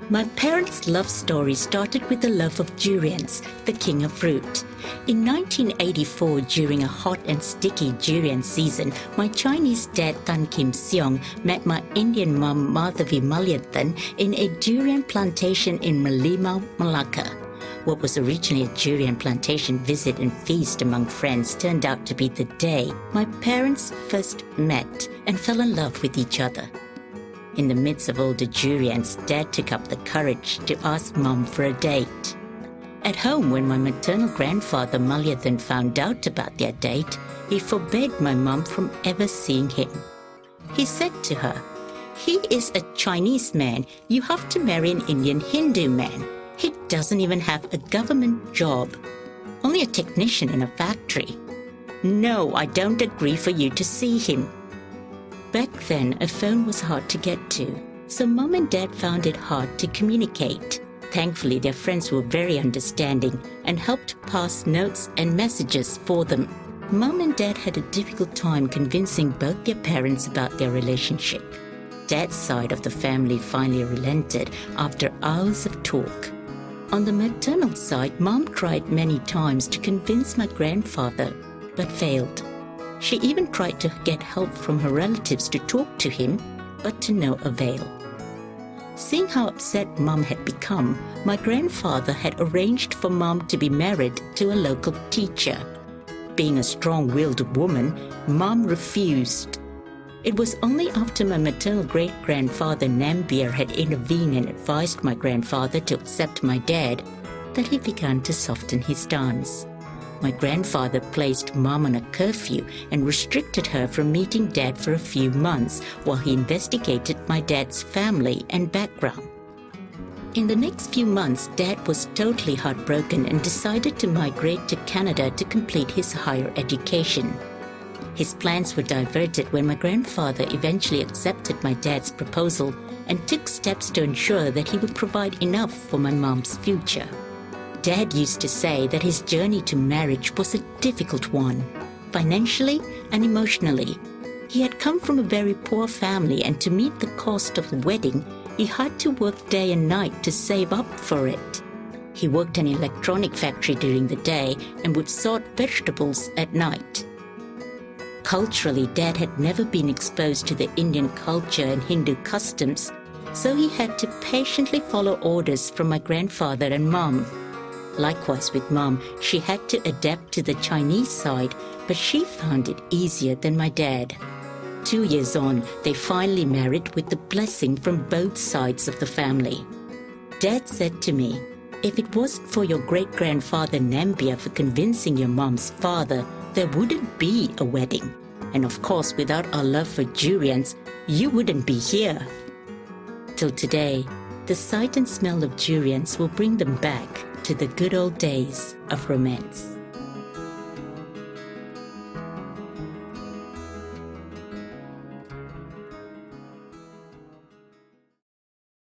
My parents' love story started with the love of durians, the king of fruit. In 1984, during a hot and sticky durian season, my Chinese dad Tan Kim Seong met my Indian mom Madhavi Malyathan in a durian plantation in Merlimau, Malacca. What was originally a durian plantation visit and feast among friends turned out to be the day my parents first met and fell in love with each other. In the midst of all the durians, Dad took up the courage to ask Mom for a date. At home, when my maternal grandfather Malyathan found out about their date, he forbade my mom from ever seeing him. He said to her, "He is a Chinese man. You have to marry an Indian Hindu man. He doesn't even have a government job. Only a technician in a factory. No, I don't agree for you to see him." Back then, a phone was hard to get to, so Mom and Dad found it hard to communicate. Thankfully, their friends were very understanding and helped pass notes and messages for them. Mom and Dad had a difficult time convincing both their parents about their relationship. Dad's side of the family finally relented after hours of talk. On the maternal side, Mom tried many times to convince my grandfather, but failed. She even tried to get help from her relatives to talk to him, but to no avail. Seeing how upset Mom had become, my grandfather had arranged for Mom to be married to a local teacher. Being a strong-willed woman, Mom refused. It was only after my maternal great-grandfather Nambiar had intervened and advised my grandfather to accept my dad that he began to soften his stance. My grandfather placed Mom on a curfew and restricted her from meeting Dad for a few months while he investigated my dad's family and background. In the next few months, Dad was totally heartbroken and decided to migrate to Canada to complete his higher education. His plans were diverted when my grandfather eventually accepted my dad's proposal and took steps to ensure that he would provide enough for my mom's future. Dad used to say that his journey to marriage was a difficult one, financially and emotionally. He had come from a very poor family, and to meet the cost of the wedding, he had to work day and night to save up for it. He worked in an electronic factory during the day and would sort vegetables at night. Culturally, Dad had never been exposed to the Indian culture and Hindu customs, so he had to patiently follow orders from my grandfather and Mom. Likewise with Mom, she had to adapt to the Chinese side, but she found it easier than my dad. 2 years on, they finally married with the blessing from both sides of the family. Dad said to me, "If it wasn't for your great-grandfather Nambiar for convincing your mom's father, there wouldn't be a wedding. And of course, without our love for durians, you wouldn't be here." Till today, the sight and smell of durians will bring them back to the good old days of romance.